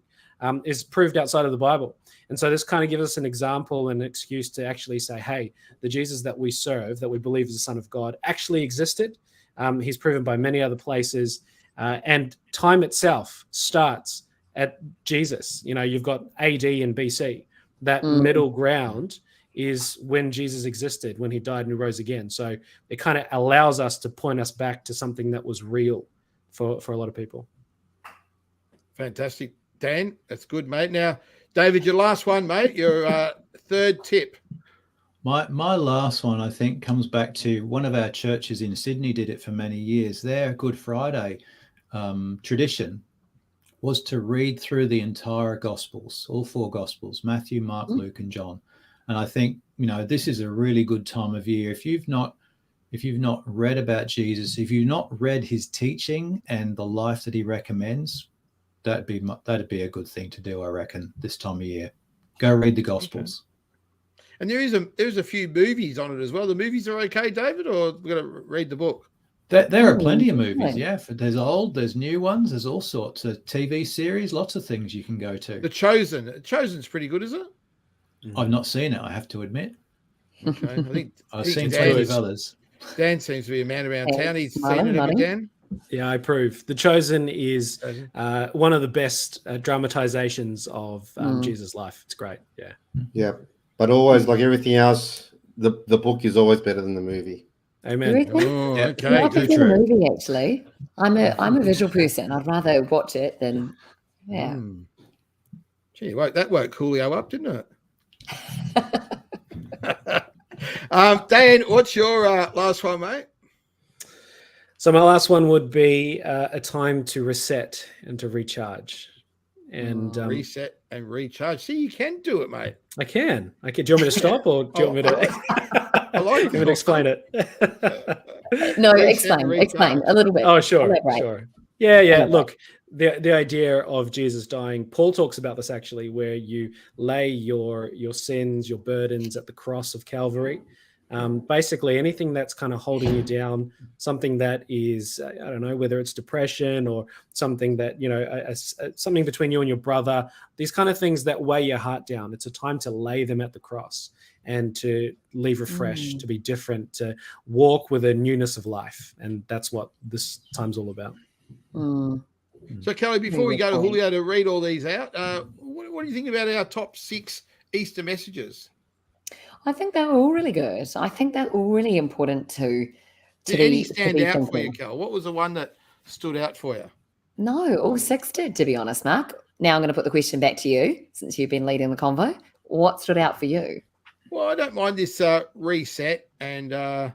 is proved outside of the Bible. And so this kind of gives us an example and an excuse to actually say, hey, the Jesus that we serve, that we believe is the Son of God, actually existed. He's proven by many other places. And time itself starts at Jesus. You've got AD and BC. That middle ground is when Jesus existed, when he died and he rose again. So it kind of allows us to point us back to something that was real for a lot of people. Fantastic. Dan, that's good, mate. Now, David, your last one, mate, your third tip. My last one, I think, comes back to one of our churches in Sydney did it for many years. Their Good Friday tradition was to read through the entire Gospels, all 4 Gospels, Matthew, Mark, Luke, and John. And I think, this is a really good time of year. If you've not read about Jesus, if you've not read his teaching and the life that he recommends, that'd be a good thing to do, I reckon, this time of year. Go read the Gospels. Okay. And there's a few movies on it as well. The movies are okay, David, or we've got to read the book? There are plenty of movies, yeah. There's old, there's new ones, there's all sorts of TV series, lots of things you can go to. The Chosen's pretty good, is it? I've not seen it, I have to admit. Okay. I think I've think seen Dan plenty is- of others. Dan seems to be a man around Yeah, town. He's smiling, seen it, have you, nodding. Dan? Yeah, I approve. The Chosen is one of the best dramatizations of Jesus' life. It's great. Yeah. Yeah, but always, like everything else, the book is always better than the movie. You Amen. reckon? Oh, Yeah. okay. I too prefer the true. movie actually. I'm a visual person. I'd rather watch it than Gee, that woke Julio up, didn't it? Dan, what's your last one, mate? So my last one would be a time to reset and to recharge. And Reset and recharge. See, you can do it, mate. I can. Do you want me to stop or do you want me to? I like you want me to explain it? No, Reset and explain a little bit. Oh, sure, Elaborate. sure. Yeah. Elaborate. Look, the idea of Jesus dying, Paul talks about this actually, where you lay your sins, your burdens at the cross of Calvary. Basically, anything that's kind of holding you down, something that is, I don't know, whether it's depression or something that, something between you and your brother, these kind of things that weigh your heart down. It's a time to lay them at the cross and to leave refreshed, to be different, to walk with a newness of life. And that's what this time's all about. So, Kelly, before we go to Julio to read all these out, what do you think about our top 6 Easter messages? I think they're all really good. I think they're all really important to Did any stand out for you, Kel? What was the one that stood out for you? No, all 6 did, to be honest, Mark. Now I'm going to put the question back to you, since you've been leading the convo. What stood out for you? Well, I don't mind this reset and what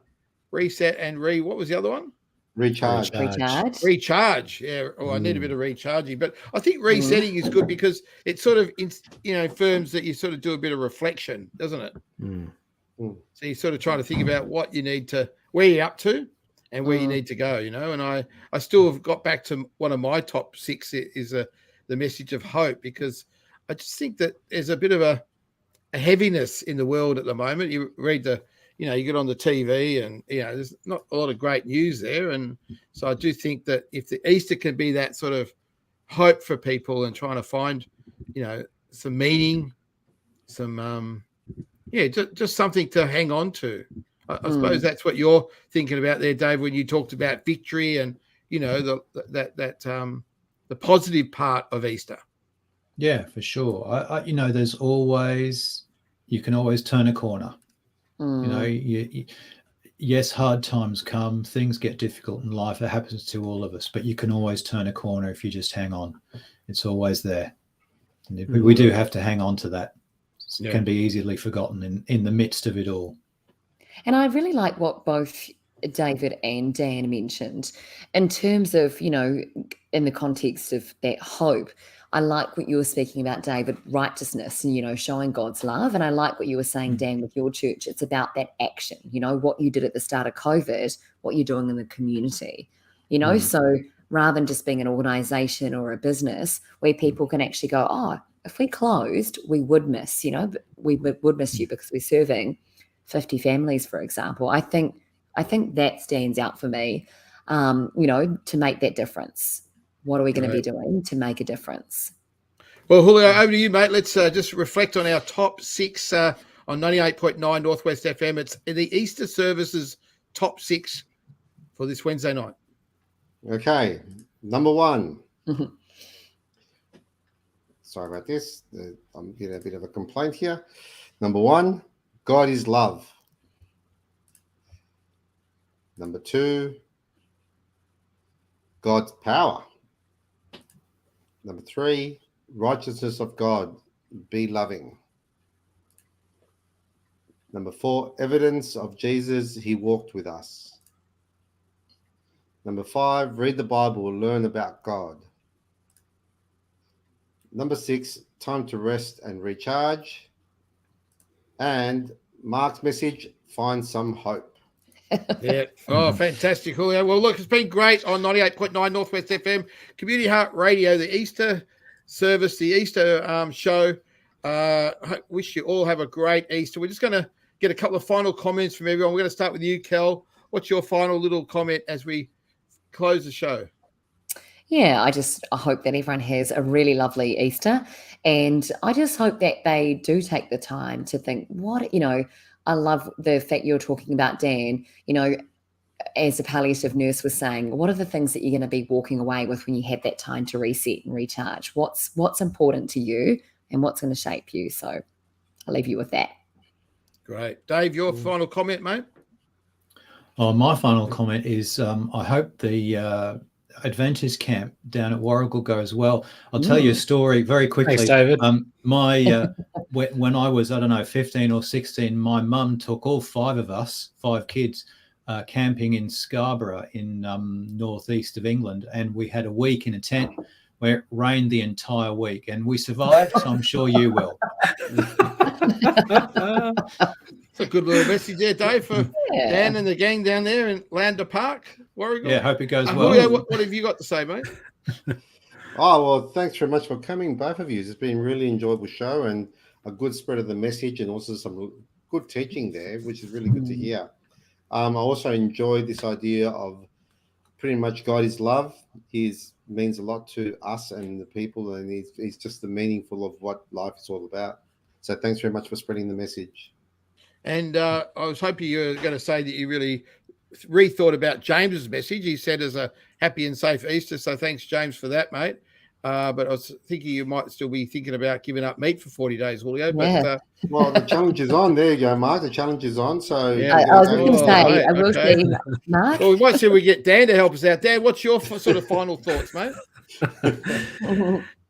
was the other one? Recharge. Recharge. Yeah. Oh, I need a bit of recharging, but I think resetting is good because it sort of, firms that you sort of do a bit of reflection, doesn't it? So you're sort of trying to think about what you need to, where you're up to and where you need to go, and I still have got back to one of my top 6 is the message of hope, because I just think that there's a bit of a heaviness in the world at the moment. You read you get on the TV and, there's not a lot of great news there. And so I do think that if the Easter can be that sort of hope for people and trying to find, some meaning, some, just something to hang on to. I suppose that's what you're thinking about there, Dave, when you talked about victory and, the positive part of Easter. Yeah, for sure. There's always, you can always turn a corner. Yes, hard times come, things get difficult in life. It happens to all of us, but you can always turn a corner if you just hang on. It's always there. And we do have to hang on to that. It can be easily forgotten in the midst of it all. And I really like what both David and Dan mentioned in terms of, in the context of that hope. I like what you were speaking about, David, righteousness and, showing God's love. And I like what you were saying, Dan, with your church. It's about that action, what you did at the start of COVID, what you're doing in the community, So rather than just being an organization or a business where people can actually go, oh, if we closed, we would miss, we would miss you because we're serving 50 families, for example. I think that stands out for me, to make that difference. What are we going to be doing to make a difference? Well, Julio, over to you, mate. Let's just reflect on our top 6 on 98.9 Northwest FM. It's the Easter services top 6 for this Wednesday night. Okay. Number 1. Sorry about this. I'm getting a bit of a complaint here. Number 1, God is love. Number 2, God's power. Number 3, righteousness of God, be loving. Number 4, evidence of Jesus, he walked with us. Number 5, read the Bible, learn about God. Number 6, time to rest and recharge. And Mark's message, find some hope. Yeah. Oh, fantastic, Julio. Well, look, it's been great on 98.9 Northwest FM, Community Heart Radio, the Easter service, the Easter show. I wish you all have a great Easter. We're just going to get a couple of final comments from everyone. We're going to start with you, Kel. What's your final little comment as we close the show? Yeah, I hope that everyone has a really lovely Easter. And I just hope that they do take the time to think, I love the fact you're talking about, Dan, you know, as a palliative nurse was saying, what are the things that you're going to be walking away with when you have that time to reset and recharge? What's important to you and what's going to shape you? So I'll leave you with that. Great. Dave, your final comment, mate? Oh, my final comment is I hope the Adventist camp down at Warrigal goes well. I'll tell you a story very quickly. Thanks, David. When I was, I don't know, 15 or 16, my mum took all 5 of us, 5 kids, camping in Scarborough in northeast of England, and we had a week in a tent where it rained the entire week, and we survived. So I'm sure you will. It's a good little message there, Dave, for Dan and the gang down there in Lander Park, Warrigal. Yeah, hope it goes well. Julio, what have you got to say, mate? Oh, well, thanks very much for coming, both of you. It's been a really enjoyable show and a good spread of the message, and also some good teaching there, which is really good to hear. I also enjoyed this idea of pretty much God is love. He means a lot to us and the people, and he's just the meaningful of what life is all about. So thanks very much for spreading the message. And I was hoping you were going to say that you really rethought about James's message. He said as a happy and safe Easter. So thanks, James, for that, mate. But I was thinking you might still be thinking about giving up meat for 40 days, Julio. But, well, the challenge is on. There you go, Mark. The challenge is on. So I was going to say, I will say, Mark. Well, we might see if we get Dan to help us out. Dan, what's your sort of final thoughts, mate?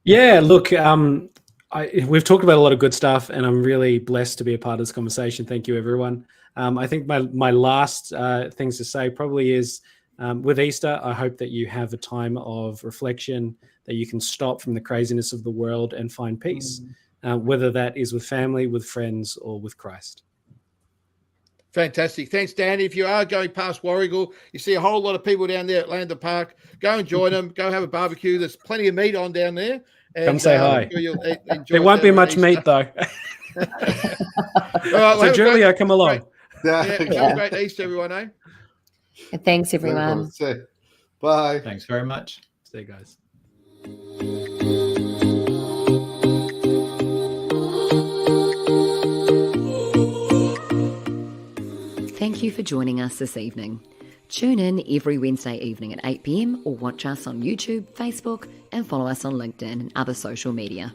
Yeah, look, we've talked about a lot of good stuff, and I'm really blessed to be a part of this conversation. Thank you, everyone. I think my last things to say probably is with Easter, I hope that you have a time of reflection, that you can stop from the craziness of the world and find peace, whether that is with family, with friends, or with Christ. Fantastic. Thanks, Dan. If you are going past Warrigal, you see a whole lot of people down there at Lander Park. Go and join them. Go have a barbecue. There's plenty of meat on down there. And, come say hi. There won't be much meat, though. So, Julio, come along. Have a great Easter, everyone, eh? Thanks, everyone. Bye. Thanks very much. See you guys. Thank you for joining us this evening. Tune in every Wednesday evening at 8 p.m. or watch us on YouTube, Facebook, and follow us on LinkedIn and other social media.